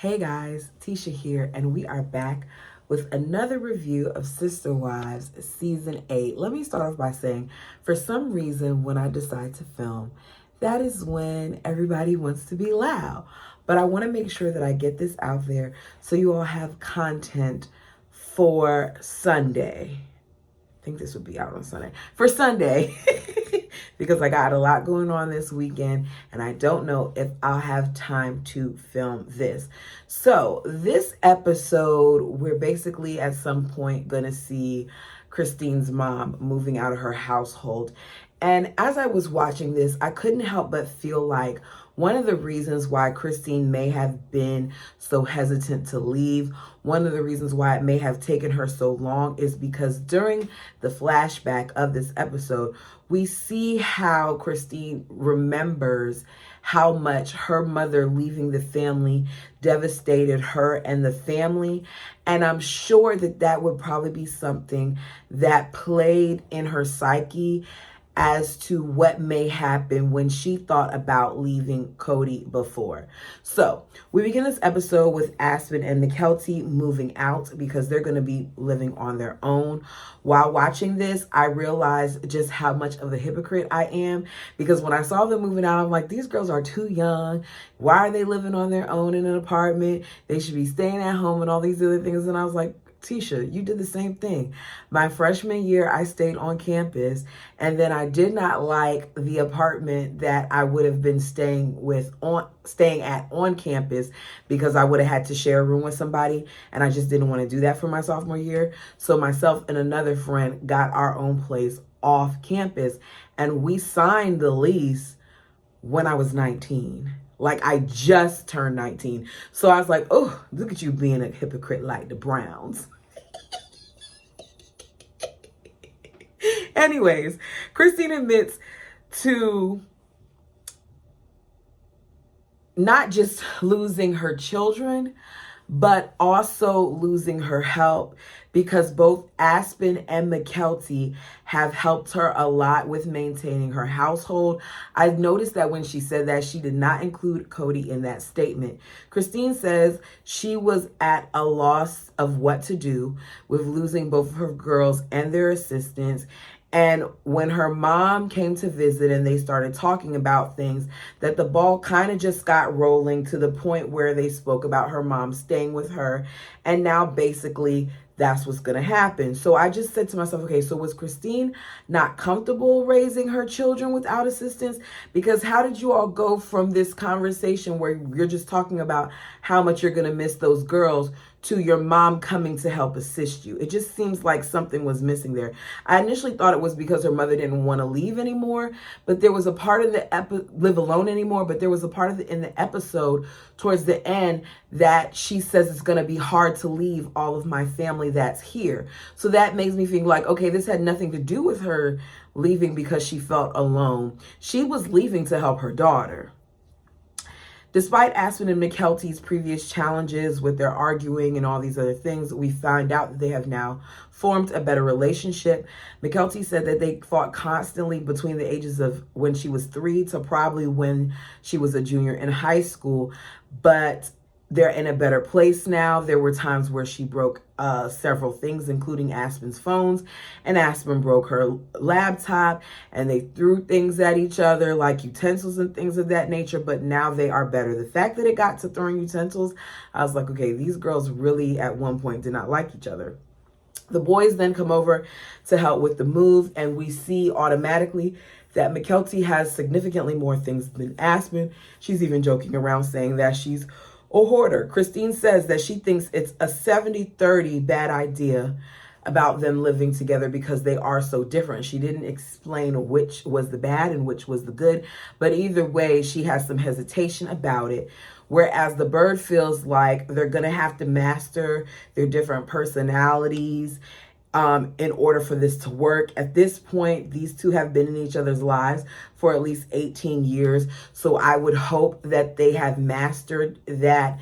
Hey guys, Tisha here, and we are back with another review of Sister Wives Season 8. Let me start off by saying, for some reason, when I decide to film, that is when everybody wants to be loud. But I want to make sure that I get this out there so you all have content for Sunday. I think this would be out on Sunday. For Sunday, because I got a lot going on this weekend and I don't know if I'll have time to film this. So this episode, we're basically at some point going to see Christine's mom moving out of her household. And as I was watching this, I couldn't help but feel like one of the reasons why Christine may have been so hesitant to leave, one of the reasons why it may have taken her so long is because during the flashback of this episode, we see how Christine remembers how much her mother leaving the family devastated her and the family. And I'm sure that that would probably be something that played in her psyche as to what may happen when she thought about leaving Kody before. So we begin this episode with Aspen and Mykelti moving out because they're going to be living on their own. While watching this, I realized just how much of a hypocrite I am, because when I saw them moving out, I'm like, these girls are too young. Why are they living on their own in an apartment? They should be staying at home and all these other things. And I was like, Tisha, you did the same thing. My freshman year, I stayed on campus, and then I did not like the apartment that I would have been staying at on campus because I would have had to share a room with somebody, and I just didn't want to do that for my sophomore year. So myself and another friend got our own place off campus, and we signed the lease when I was 19. Like, I just turned 19. So I was like, oh, look at you being a hypocrite like the Browns. Anyways, Christine admits to not just losing her children, but also losing her help, because both Aspen and Mykelti have helped her a lot with maintaining her household. I noticed that when she said that, she did not include Kody in that statement. Christine says she was at a loss of what to do with losing both of her girls and their assistants. And when her mom came to visit and they started talking about things, that the ball kind of just got rolling to the point where they spoke about her mom staying with her. And now basically that's what's going to happen. So I just said to myself, okay, so was Christine not comfortable raising her children without assistance? Because how did you all go from this conversation where you're just talking about how much you're going to miss those girls to your mom coming to help assist you? It just seems like something was missing there. I initially thought it was because her mother didn't want to leave anymore, but there was a part of the live alone anymore, but there was a part of in the episode towards the end that she says it's going to be hard to leave all of my family that's here. So that makes me think like, okay, this had nothing to do with her leaving because she felt alone. She was leaving to help her daughter. Despite Aspen and Mykelti's previous challenges with their arguing and all these other things, we find out that they have now formed a better relationship. Mykelti said that they fought constantly between the ages of when she was 3 to probably when she was a junior in high school, but they're in a better place now. There were times where she broke several things, including Aspen's phones, and Aspen broke her laptop, and they threw things at each other like utensils and things of that nature, but now they are better. The fact that it got to throwing utensils, I was like, okay, these girls really at one point did not like each other. The boys then come over to help with the move, and we see automatically that Mykelti has significantly more things than Aspen. She's even joking around saying that she's a hoarder. Christine says that she thinks it's a 70-30 bad idea about them living together because they are so different. She didn't explain which was the bad and which was the good, but either way, she has some hesitation about it. Whereas the bird feels like they're going to have to master their different personalities in order for this to work. At this point, these two have been in each other's lives for at least 18 years. So I would hope that they have mastered that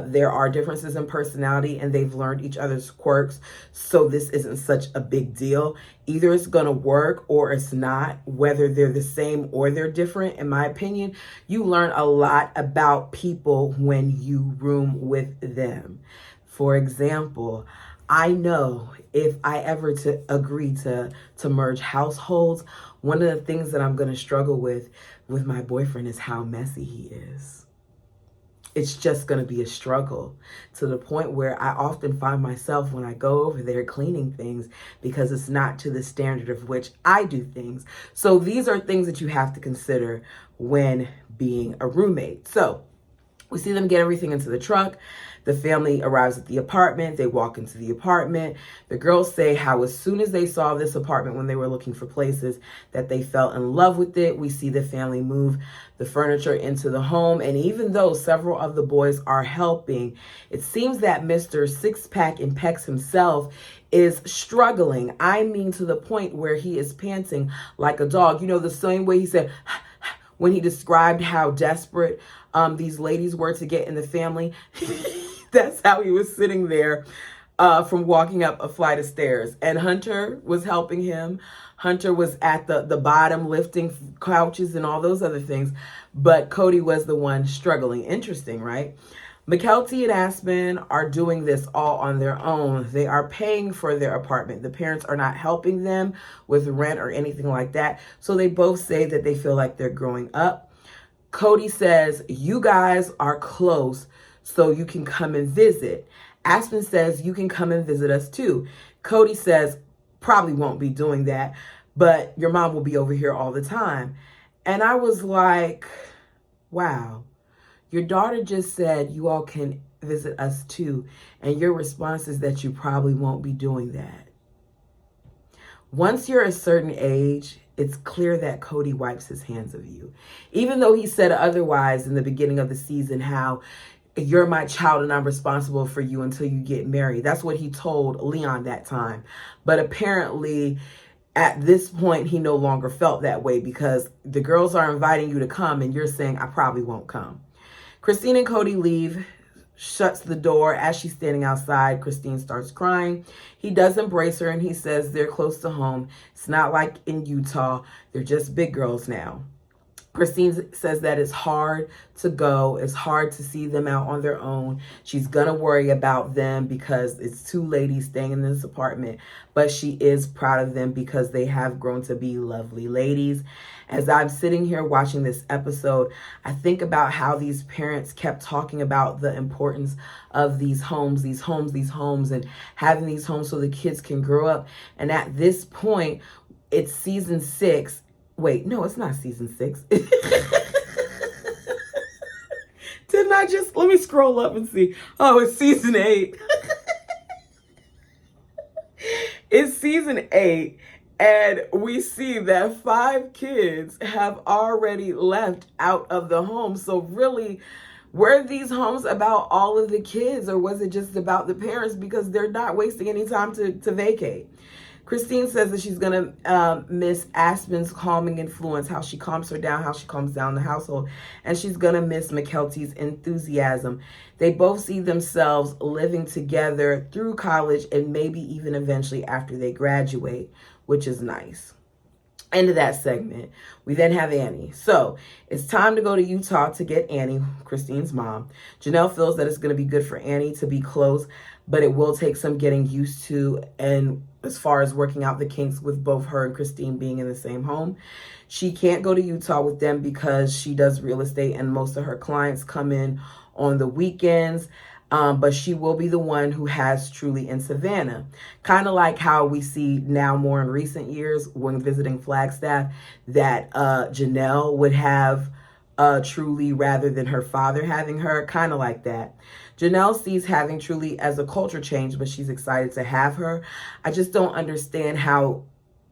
There are differences in personality and they've learned each other's quirks. So this isn't such a big deal. Either it's going to work or it's not, whether they're the same or they're different. In my opinion, you learn a lot about people when you room with them. For example, I know if I ever to agree to merge households, one of the things that I'm going to struggle with my boyfriend is how messy he is. It's just going to be a struggle, to the point where I often find myself when I go over there cleaning things because it's not to the standard of which I do things. So these are things that you have to consider when being a roommate. So we see them get everything into the truck. The family arrives at the apartment. They walk into the apartment. The girls say how as soon as they saw this apartment when they were looking for places that they fell in love with it. We see the family move the furniture into the home. And even though several of the boys are helping, it seems that Mr. Six-Pack and Pecs himself is struggling. I mean, to the point where he is panting like a dog. You know, the same way he said when he described how desperate these ladies were to get in the family. That's how he was sitting there from walking up a flight of stairs. And Hunter was helping him. Hunter was at the bottom lifting couches and all those other things. But Kody was the one struggling. Interesting, right? Mykelti and Aspen are doing this all on their own. They are paying for their apartment. The parents are not helping them with rent or anything like that. So they both say that they feel like they're growing up. Kody says, you guys are close, so you can come and visit. Aspen says, you can come and visit us too. Kody says, probably won't be doing that, but your mom will be over here all the time. And I was like, wow, your daughter just said you all can visit us too. And your response is that you probably won't be doing that. Once you're a certain age, it's clear that Kody wipes his hands of you. Even though he said otherwise in the beginning of the season, how you're my child and I'm responsible for you until you get married. That's what he told Leon that time. But apparently at this point, he no longer felt that way because the girls are inviting you to come and you're saying, I probably won't come. Christine and Kody leave, shuts the door. As she's standing outside, Christine starts crying. He does embrace her and he says they're close to home. It's not like in Utah. They're just big girls now. Christine says that it's hard to go. It's hard to see them out on their own. She's going to worry about them because it's two ladies staying in this apartment. But she is proud of them because they have grown to be lovely ladies. As I'm sitting here watching this episode, I think about how these parents kept talking about the importance of these homes, and having these homes so the kids can grow up. And at this point, it's season 6. Wait, no, it's not season 6. Didn't I just, let me scroll up and see. Oh, it's season 8. It's season 8. And we see that 5 kids have already left out of the home. So really, were these homes about all of the kids or was it just about the parents? Because they're not wasting any time to vacate. Christine says that she's going to miss Aspen's calming influence, how she calms her down, how she calms down the household. And she's going to miss Mykelti's enthusiasm. They both see themselves living together through college and maybe even eventually after they graduate, which is nice. End of that segment. We then have Annie. So it's time to go to Utah to get Annie, Christine's mom. Janelle feels that it's going to be good for Annie to be close, but it will take some getting used to, and as far as working out the kinks with both her and Christine being in the same home. She can't go to Utah with them because she does real estate and most of her clients come in on the weekends. But she will be the one who has Truly in Savannah. Kind of like how we see now more in recent years when visiting Flagstaff that Janelle would have Truly rather than her father having her. Kind of like that. Janelle sees having Truly as a culture change, but she's excited to have her. I just don't understand how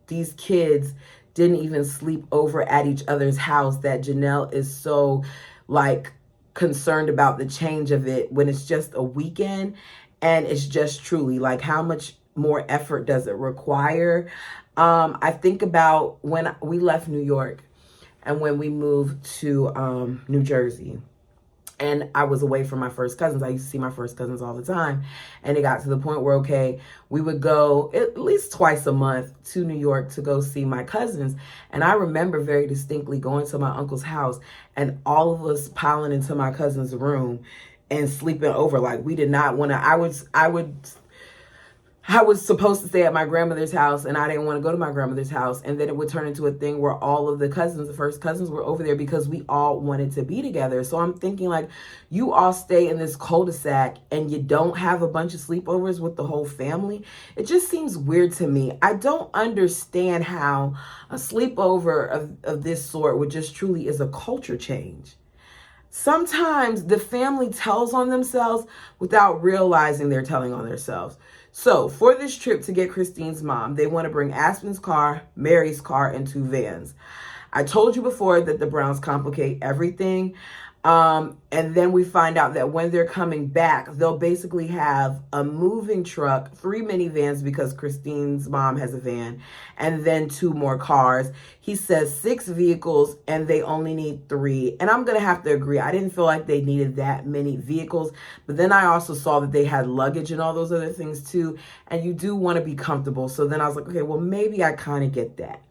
these kids didn't even sleep over at each other's house, that Janelle is so like concerned about the change of it when it's just a weekend and it's just Truly. Like, how much more effort does it require? I think about when we left New York and when we moved to New Jersey. And I was away from my first cousins. I used to see my first cousins all the time. And it got to the point where, okay, we would go at least twice a month to New York to go see my cousins. And I remember very distinctly going to my uncle's house and all of us piling into my cousin's room and sleeping over. Like, we did not want to, I was supposed to stay at my grandmother's house, and I didn't want to go to my grandmother's house. And then it would turn into a thing where all of the cousins, the first cousins, were over there because we all wanted to be together. So I'm thinking, like, you all stay in this cul-de-sac and you don't have a bunch of sleepovers with the whole family. It just seems weird to me. I don't understand how a sleepover of this sort would just truly is a culture change. Sometimes the family tells on themselves without realizing they're telling on themselves. So for this trip to get Christine's mom, they want to bring Aspen's car, Mary's car, and 2 vans. I told you before that the Browns complicate everything. And then we find out that when they're coming back, they'll basically have a moving truck, 3 minivans because Christine's mom has a van, and then 2 more cars. He says 6 vehicles and they only need 3. And I'm going to have to agree. I didn't feel like they needed that many vehicles. But then I also saw that they had luggage and all those other things too. And you do want to be comfortable. So then I was like, okay, well, maybe I kind of get that.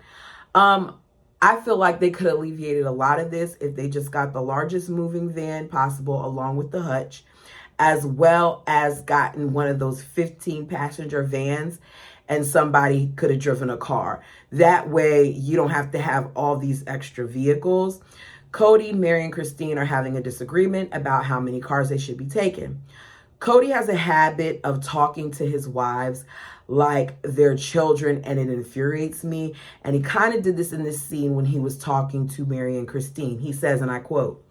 I feel like they could have alleviated a lot of this if they just got the largest moving van possible along with the hutch, as well as gotten one of those 15 passenger vans and somebody could have driven a car. That way you don't have to have all these extra vehicles. Kody, Mary, and Christine are having a disagreement about how many cars they should be taking. Kody has a habit of talking to his wives like they're children, and it infuriates me. And he kind of did this in this scene when he was talking to Mary and Christine. He says, and I quote,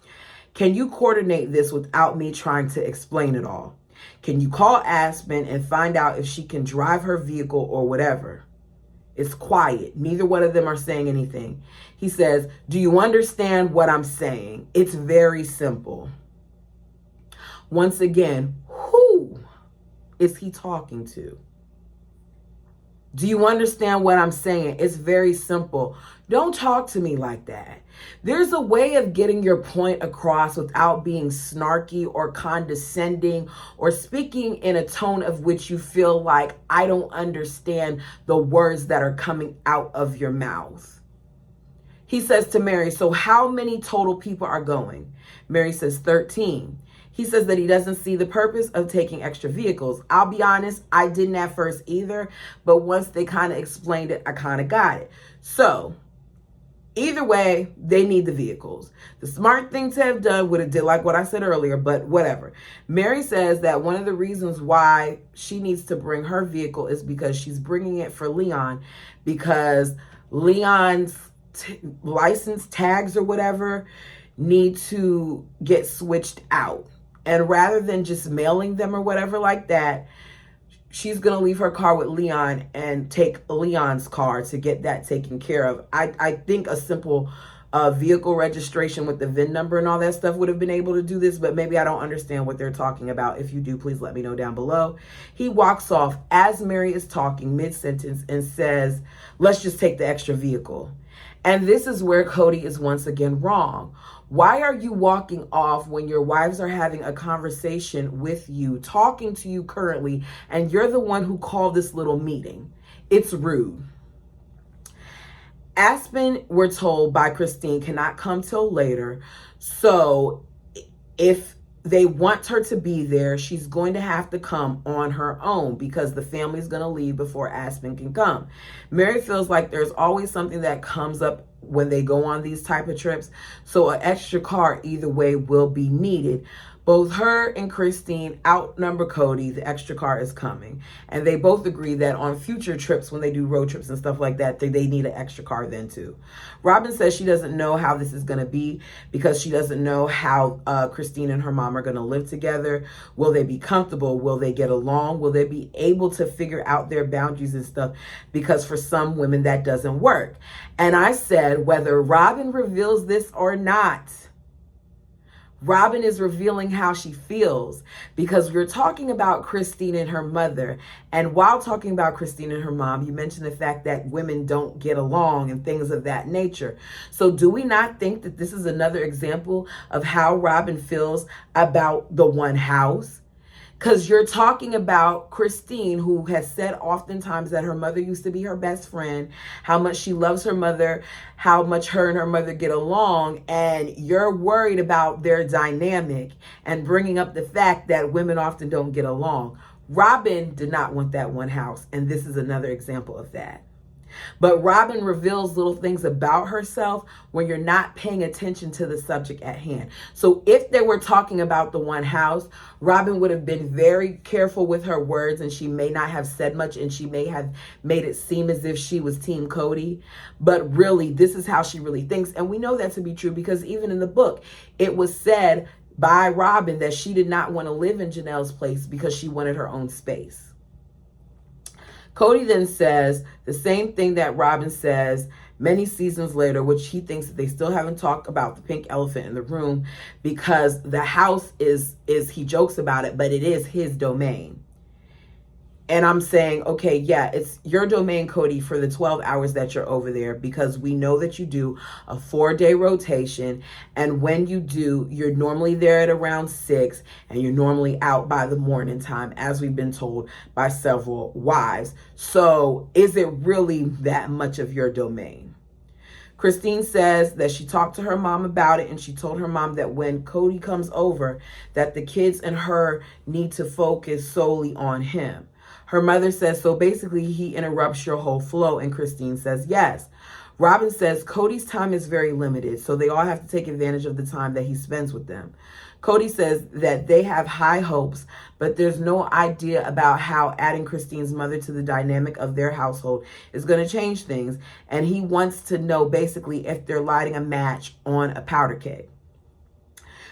"Can you coordinate this without me trying to explain it all? Can you call Aspen and find out if she can drive her vehicle or whatever?" It's quiet. Neither one of them are saying anything. He says, "Do you understand what I'm saying? It's very simple." Once again, who is he talking to? Do you understand what I'm saying? It's very simple. Don't talk to me like that. There's a way of getting your point across without being snarky or condescending or speaking in a tone of which you feel like I don't understand the words that are coming out of your mouth. He says to Mary, "So how many total people are going?" Mary says 13. He says that he doesn't see the purpose of taking extra vehicles. I'll be honest, I didn't at first either, but once they kind of explained it, I kind of got it. So either way, they need the vehicles. The smart thing to have done would have did like what I said earlier, but whatever. Mary says that one of the reasons why she needs to bring her vehicle is because she's bringing it for Leon, because Leon's license tags or whatever need to get switched out. And rather than just mailing them or whatever like that, she's going to leave her car with Leon and take Leon's car to get that taken care of. I think a simple vehicle registration with the VIN number and all that stuff would have been able to do this, but maybe I don't understand what they're talking about. If you do, please let me know down below. He walks off as Mary is talking mid-sentence and says, "Let's just take the extra vehicle." And this is where Kody is once again wrong. Why are you walking off when your wives are having a conversation with you, talking to you currently, and you're the one who called this little meeting? It's rude. Aspen, we're told by Christine, cannot come till later. So if they want her to be there, she's going to have to come on her own because the family's going to leave before Aspen can come. Mary feels like there's always something that comes up when they go on these type of trips. So an extra car either way will be needed. Both her and Christine outnumber Kody. The extra car is coming. And they both agree that on future trips, when they do road trips and stuff like that, they need an extra car then too. Robin says she doesn't know how this is going to be because she doesn't know how Christine and her mom are going to live together. Will they be comfortable? Will they get along? Will they be able to figure out their boundaries and stuff? Because for some women, that doesn't work. And I said, whether Robin reveals this or not, Robin is revealing how she feels, because we're talking about Christine and her mother. And while talking about Christine and her mom, you mentioned the fact that women don't get along and things of that nature. So do we not think that this is another example of how Robin feels about the one house? Because you're talking about Christine, who has said oftentimes that her mother used to be her best friend, how much she loves her mother, how much her and her mother get along, and you're worried about their dynamic and bringing up the fact that women often don't get along. Robin did not want that one house, and this is another example of that. But Robin reveals little things about herself when you're not paying attention to the subject at hand. So if they were talking about the one house, Robin would have been very careful with her words, and she may not have said much, and she may have made it seem as if she was Team Kody. But really, this is how she really thinks. And we know that to be true because even in the book, it was said by Robin that she did not want to live in Janelle's place because she wanted her own space. Kody then says the same thing that Robin says many seasons later, which he thinks that they still haven't talked about the pink elephant in the room, because the house is he jokes about it, but it is his domain. And I'm saying, okay, yeah, it's your domain, Kody, for the 12 hours that you're over there, because we know that you do a 4-day rotation. And when you do, you're normally there at around 6, and you're normally out by the morning time, as we've been told by several wives. So is it really that much of your domain? Christine says that she talked to her mom about it, and she told her mom that when Kody comes over, that the kids and her need to focus solely on him. Her mother says, so basically he interrupts your whole flow, and Christine says yes. Robin says Kody's time is very limited, so they all have to take advantage of the time that he spends with them. Kody says that they have high hopes, but there's no idea about how adding Christine's mother to the dynamic of their household is going to change things, and he wants to know basically if they're lighting a match on a powder keg.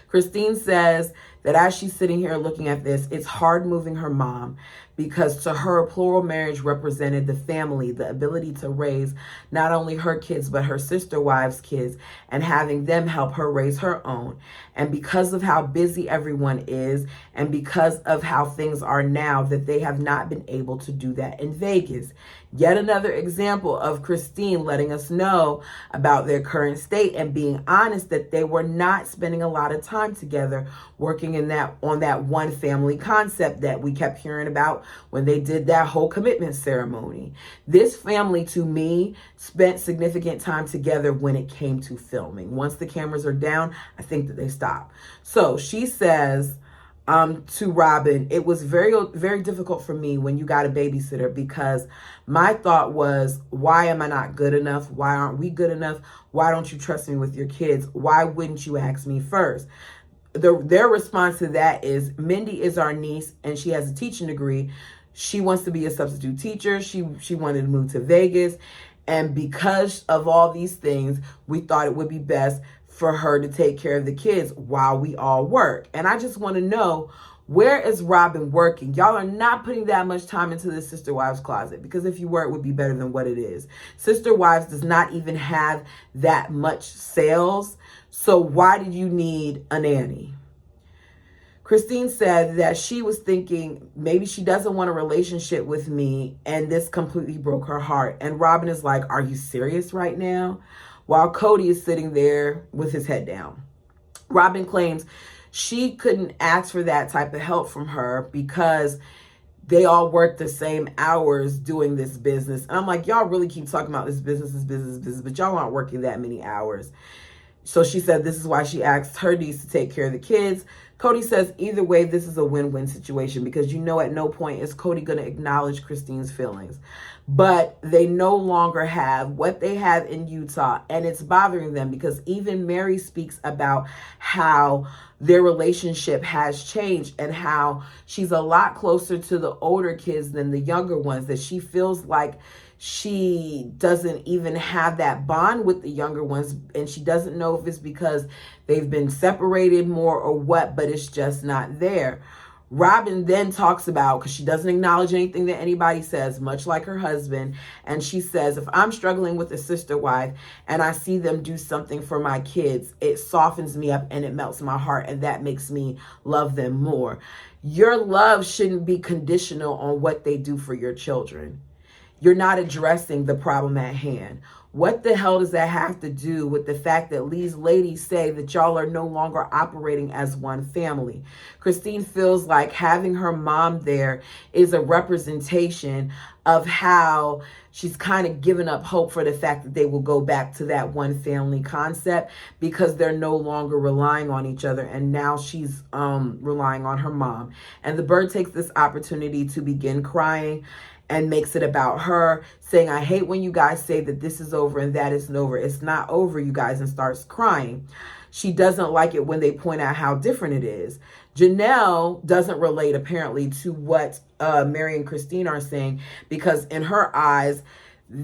Christine says that as she's sitting here looking at this, it's hard moving her mom, because to her, plural marriage represented the family, the ability to raise not only her kids, but her sister wives' kids, and having them help her raise her own. And because of how busy everyone is, and because of how things are now, that they have not been able to do that in Vegas. Yet another example of Christine letting us know about their current state and being honest that they were not spending a lot of time together working on that one family concept that we kept hearing about when they did that whole commitment ceremony. This family, to me, spent significant time together when it came to filming. Once the cameras are down, I think that they stop. So she says to Robin, it was very, very difficult for me when you got a babysitter, because my thought was, why am I not good enough? Why aren't we good enough? Why don't you trust me with your kids? Why wouldn't you ask me first? Their response to that is, Mindy is our niece and she has a teaching degree. She wants to be a substitute teacher. She wanted to move to Vegas. And because of all these things, we thought it would be best for her to take care of the kids while we all work. And I just want to know, where is Robin working? Y'all are not putting that much time into the Sister Wives closet, because if you were, it would be better than what it is. Sister Wives does not even have that much sales. So why did you need a nanny? Christine said that she was thinking maybe she doesn't want a relationship with me, and this completely broke her heart. And Robin is like, are you serious right now? While Kody is sitting there with his head down. Robin claims she couldn't ask for that type of help from her because they all work the same hours doing this business. And I'm like, y'all really keep talking about this business, but y'all aren't working that many hours. So she said this is why she asked her niece to take care of the kids. Kody says either way, this is a win-win situation, because you know at no point is Kody going to acknowledge Christine's feelings. But they no longer have what they have in Utah, and it's bothering them, because even Mary speaks about how their relationship has changed and how she's a lot closer to the older kids than the younger ones, that she feels like she doesn't even have that bond with the younger ones, and she doesn't know if it's because they've been separated more or what, but it's just not there. Robin then talks about, because she doesn't acknowledge anything that anybody says, much like her husband. And she says, if I'm struggling with a sister wife and I see them do something for my kids, it softens me up and it melts my heart. And that makes me love them more. Your love shouldn't be conditional on what they do for your children. You're not addressing the problem at hand. What the hell does that have to do with the fact that these ladies say that y'all are no longer operating as one family? Christine feels like having her mom there is a representation of how she's kind of given up hope for the fact that they will go back to that one family concept, because they're no longer relying on each other. And now she's relying on her mom. And the bird takes this opportunity to begin crying and makes it about her, saying, I hate when you guys say that this is over and that isn't over. It's not over, you guys, and starts crying. She doesn't like it when they point out how different it is. Janelle doesn't relate, apparently, to what Mary and Christine are saying, because in her eyes,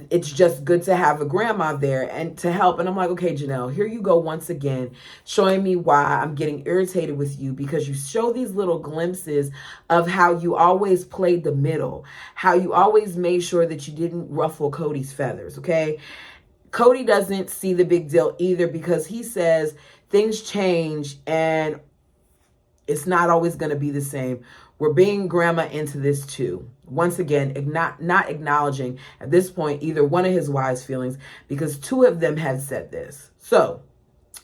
it's just good to have a grandma there and to help. And I'm like, okay, Janelle, here you go once again, showing me why I'm getting irritated with you, because you show these little glimpses of how you always played the middle, how you always made sure that you didn't ruffle Kody's feathers, okay? Kody doesn't see the big deal either, because he says things change and it's not always going to be the same. We're being grandma into this too. Once again, not acknowledging at this point either one of his wives' feelings, because two of them had said this. So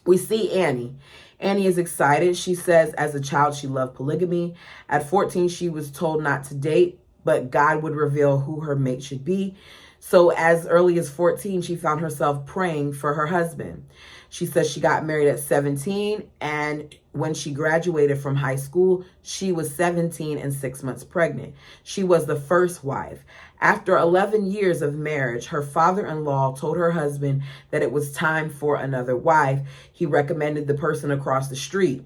we see Annie. Annie is excited. She says as a child she loved polygamy. At 14, she was told not to date, but God would reveal who her mate should be. So as early as 14, she found herself praying for her husband. She says she got married at 17, and when she graduated from high school, she was 17 and 6 months pregnant. She was the first wife. After 11 years of marriage, her father-in-law told her husband that it was time for another wife. He recommended the person across the street.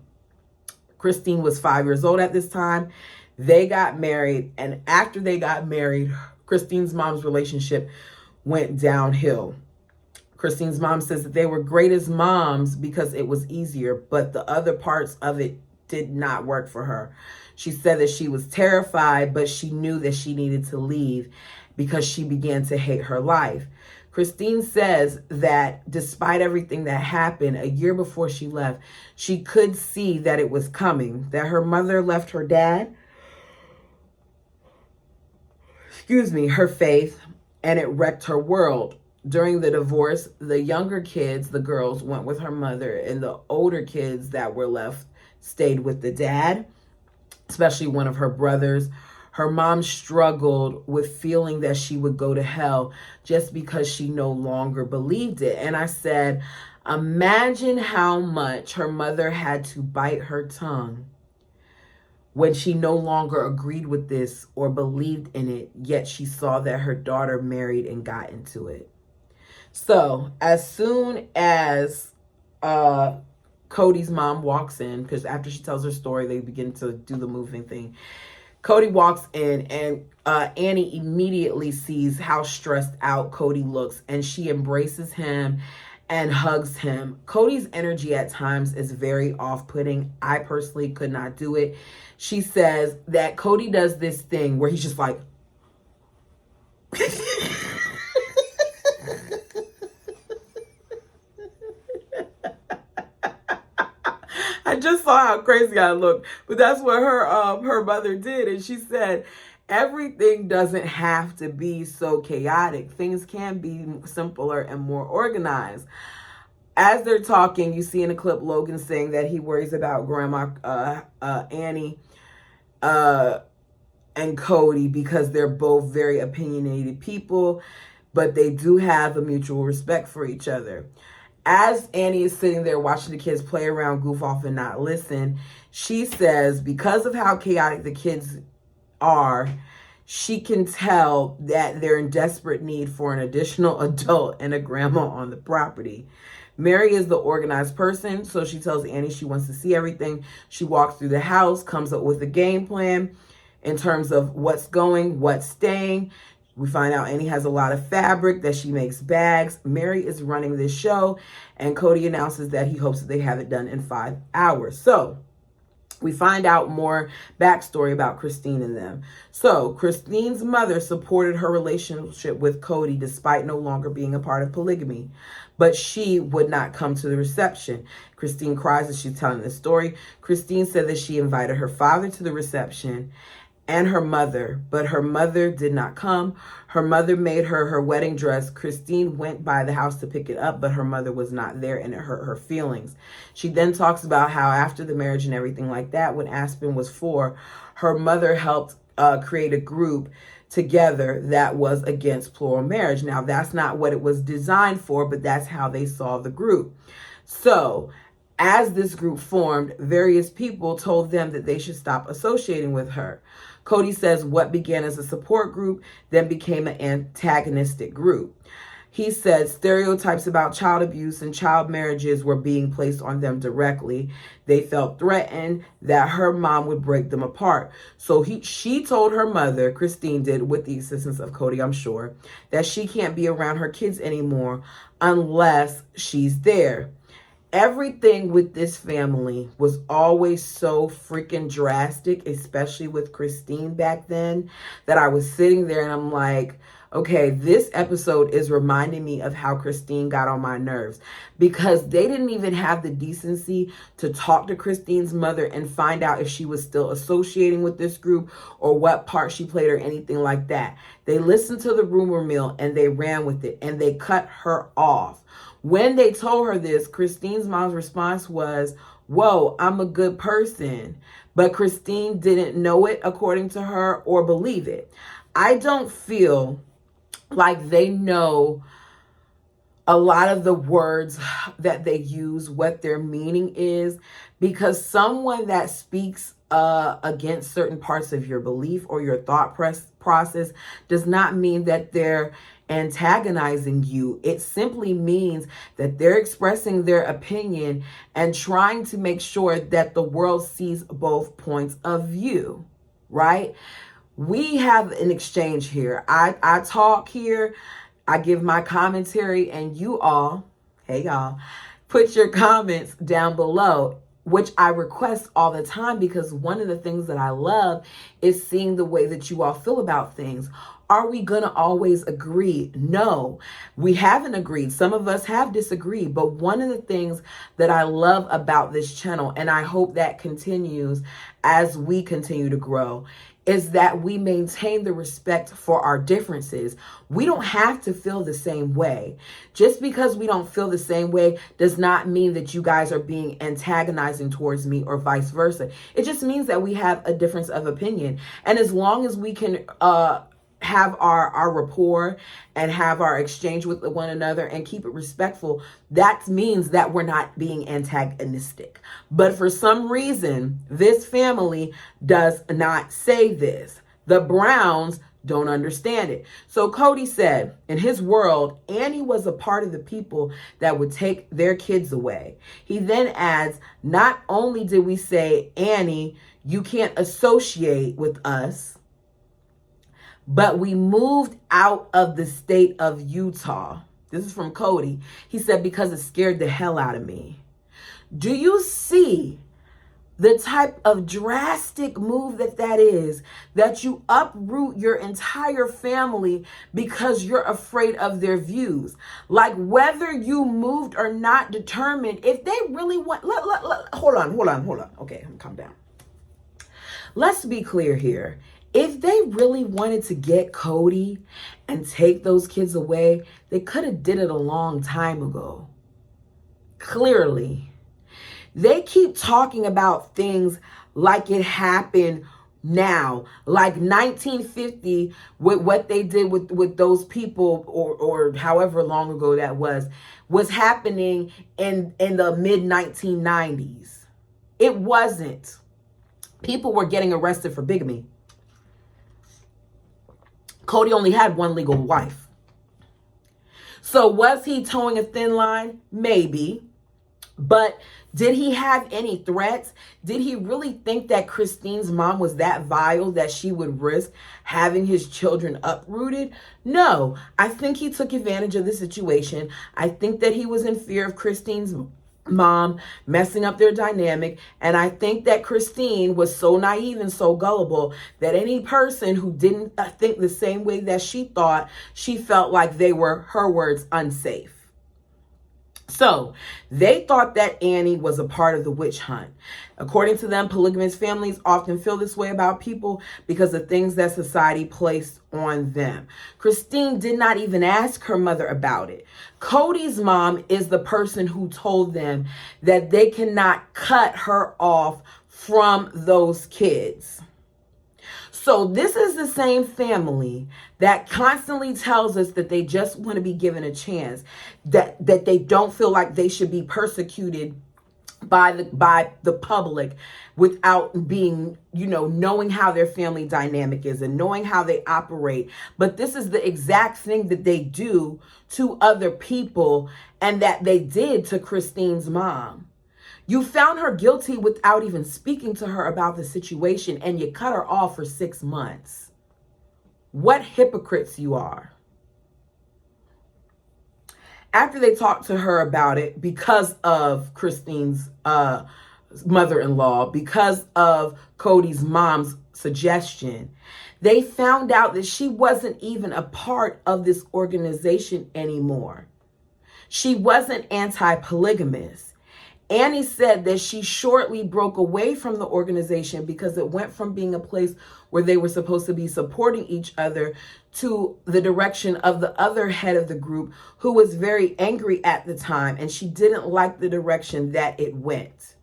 Christine was 5 years old at this time. They got married, and after they got married, Christine's mom's relationship went downhill. Christine's mom says that they were great as moms because it was easier, but the other parts of it did not work for her. She said that she was terrified, but she knew that she needed to leave because she began to hate her life. Christine says that despite everything that happened, a year before she left, she could see that it was coming, that her mother left her dad, her faith, and it wrecked her world. During the divorce, the younger kids, the girls, went with her mother, and the older kids that were left stayed with the dad, especially one of her brothers. Her mom struggled with feeling that she would go to hell just because she no longer believed it. And I said, imagine how much her mother had to bite her tongue when she no longer agreed with this or believed in it, yet she saw that her daughter married and got into it. So as soon as Kody's mom walks in, because after she tells her story, they begin to do the moving thing. Kody walks in, and Annie immediately sees how stressed out Kody looks, and she embraces him and hugs him. Kody's energy at times is very off-putting. I personally could not do it. She says that Kody does this thing where he's just like, I just saw how crazy I looked, but that's what her mother did. And she said, everything doesn't have to be so chaotic. Things can be simpler and more organized. As they're talking, you see in a clip Logan saying that he worries about Grandma Annie and Kody because they're both very opinionated people, but they do have a mutual respect for each other. As Annie is sitting there watching the kids play around, goof off, and not listen, she says because of how chaotic the kids are, she can tell that they're in desperate need for an additional adult and a grandma on the property. Mary is the organized person, so she tells Annie she wants to see everything. She walks through the house, comes up with a game plan in terms of what's going, what's staying. We find out Annie has a lot of fabric, that she makes bags. Mary is running this show, and Kody announces that he hopes that they have it done in 5 hours. So We find out more backstory about Christine and them. So Christine's mother supported her relationship with Kody despite no longer being a part of polygamy, but she would not come to the reception. Christine cries as she's telling the story. Christine said that she invited her father to the reception and her mother, but her mother did not come. Her mother made her wedding dress. Christine went by the house to pick it up, but her mother was not there, and it hurt her feelings. She then talks about how after the marriage and everything like that, when Aspen was 4, her mother helped create a group together that was against plural marriage. Now, that's not what it was designed for, but that's how they saw the group. So as this group formed, various people told them that they should stop associating with her. Kody says what began as a support group then became an antagonistic group. He said stereotypes about child abuse and child marriages were being placed on them directly. They felt threatened that her mom would break them apart. So she told her mother, Christine did, with the assistance of Kody, I'm sure, that she can't be around her kids anymore unless she's there. Everything with this family was always so freaking drastic, especially with Christine back then, that I was sitting there and I'm like, okay, this episode is reminding me of how Christine got on my nerves, because they didn't even have the decency to talk to Christine's mother and find out if she was still associating with this group or what part she played or anything like that. They listened to the rumor mill and they ran with it and they cut her off. When they told her this, Christine's mom's response was, whoa, I'm a good person. But Christine didn't know it, according to her, or believe it. I don't feel like they know a lot of the words that they use, what their meaning is, because someone that speaks against certain parts of your belief or your thought process does not mean that they're antagonizing you. It simply means that they're expressing their opinion and trying to make sure that the world sees both points of view, right? We have an exchange here. I talk here, I give my commentary, and you all, hey y'all, put your comments down below, which I request all the time, because one of the things that I love is seeing the way that you all feel about things. Are we going to always agree? No, we haven't agreed. Some of us have disagreed. But one of the things that I love about this channel, and I hope that continues as we continue to grow, is that we maintain the respect for our differences. We don't have to feel the same way. Just because we don't feel the same way does not mean that you guys are being antagonizing towards me or vice versa. It just means that we have a difference of opinion. And as long as we can have our rapport and have our exchange with one another and keep it respectful, that means that we're not being antagonistic. But for some reason, this family does not say this. The Browns don't understand it. So Kody said, in his world, Annie was a part of the people that would take their kids away. He then adds, not only did we say, Annie, you can't associate with us, but we moved out of the state of Utah. This is from Kody. He said, because it scared the hell out of me. Do you see the type of drastic move that is, that you uproot your entire family because you're afraid of their views? Like, whether you moved or not determined, if they really want, hold on. Okay, calm down. Let's be clear here. If they really wanted to get Kody and take those kids away, they could have did it a long time ago. Clearly. They keep talking about things like it happened now, like 1950, with what they did with those people, or however long ago that was happening in the mid 1990s. It wasn't. People were getting arrested for bigamy. Kody only had one legal wife. So was he towing a thin line? Maybe. But did he have any threats? Did he really think that Christine's mom was that vile that she would risk having his children uprooted? No. I think he took advantage of the situation. I think that he was in fear of Christine's mom, messing up their dynamic. And I think that Christine was so naive and so gullible that any person who didn't think the same way that she thought, she felt like they were, her words, unsafe. So they thought that Annie was a part of the witch hunt. According to them, polygamous families often feel this way about people because of things that society placed on them. Christine did not even ask her mother about it. Kody's mom is the person who told them that they cannot cut her off from those kids. So this is the same family that constantly tells us that they just want to be given a chance, that they don't feel like they should be persecuted by the public without being, knowing how their family dynamic is and knowing how they operate. But this is the exact thing that they do to other people and that they did to Christine's mom. You found her guilty without even speaking to her about the situation, and you cut her off for 6 months. What hypocrites you are. After they talked to her about it, because of Christine's mother-in-law, because of Kody's mom's suggestion, they found out that she wasn't even a part of this organization anymore. She wasn't anti-polygamous. Annie said that she shortly broke away from the organization because it went from being a place where they were supposed to be supporting each other to the direction of the other head of the group, who was very angry at the time, and she didn't like the direction that it went.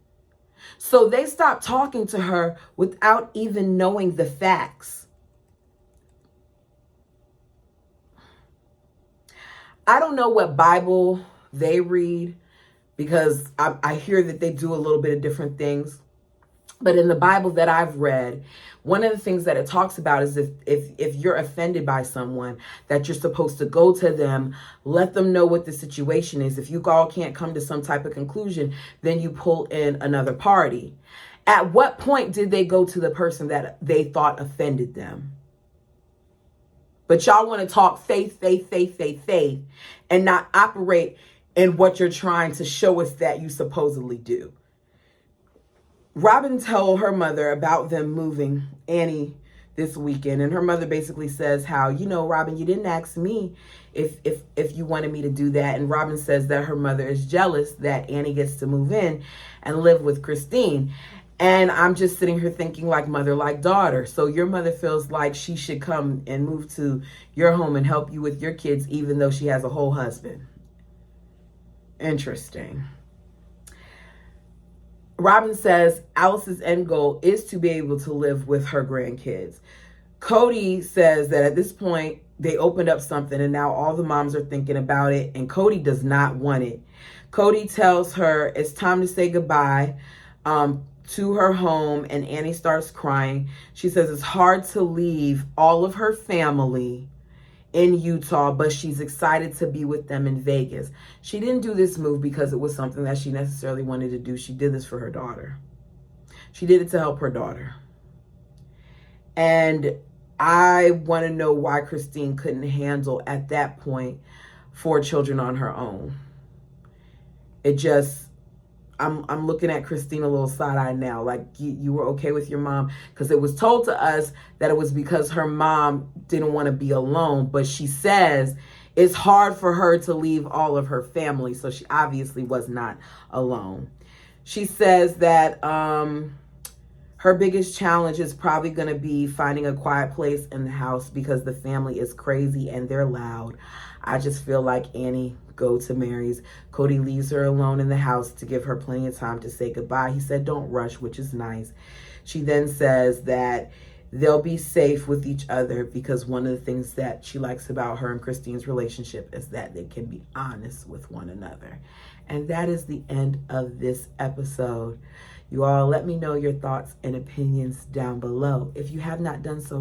So they stopped talking to her without even knowing the facts. I don't know what Bible they read, because I hear that they do a little bit of different things. But in the Bible that I've read, one of the things that it talks about is if you're offended by someone, that you're supposed to go to them, let them know what the situation is. If you all can't come to some type of conclusion, then you pull in another party. At what point did they go to the person that they thought offended them? But y'all want to talk faith, and not operate in what you're trying to show us that you supposedly do. Robin told her mother about them moving Annie this weekend, and her mother basically says how, Robin, you didn't ask me if you wanted me to do that. And Robin says that her mother is jealous that Annie gets to move in and live with Christine. And I'm just sitting here thinking, like mother, like daughter. So your mother feels like she should come and move to your home and help you with your kids, even though she has a whole husband. Interesting. Robin says Alice's end goal is to be able to live with her grandkids. Kody says that at this point, they opened up something and now all the moms are thinking about it, and Kody does not want it. Kody tells her it's time to say goodbye to her home, and Annie starts crying. She says it's hard to leave all of her family in Utah, but she's excited to be with them in Vegas. She didn't do this move because it was something that she necessarily wanted to do. She did this for her daughter. She did it to help her daughter. And I want to know why Christine couldn't handle at that point 4 children on her own. It just, I'm looking at Christine a little side-eye now. Like, you were okay with your mom, because it was told to us that it was because her mom didn't want to be alone. But she says it's hard for her to leave all of her family. So she obviously was not alone. She says that her biggest challenge is probably going to be finding a quiet place in the house because the family is crazy and they're loud. I just feel like Annie go to Mary's. Kody leaves her alone in the house to give her plenty of time to say goodbye. He said don't rush, which is nice. She then says that they'll be safe with each other because one of the things that she likes about her and Christine's relationship is that they can be honest with one another. And that is the end of this episode. You all, let me know your thoughts and opinions down below. If you have not done so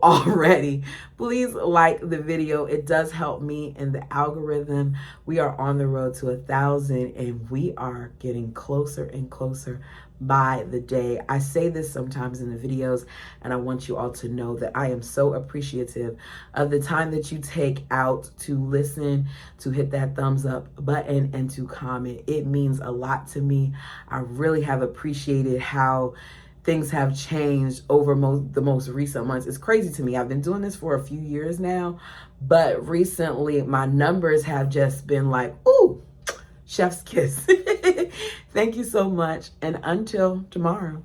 already, please like the video. It does help me in the algorithm. We are on the road to 1,000 and we are getting closer and closer by the day. I say this sometimes in the videos, and I want you all to know that I am so appreciative of the time that you take out to listen, to hit that thumbs up button, and to comment. It means a lot to me. I really have appreciated how things have changed over the most recent months. It's crazy to me. I've been doing this for a few years now, but recently my numbers have just been like, ooh, chef's kiss. Thank you so much. And until tomorrow.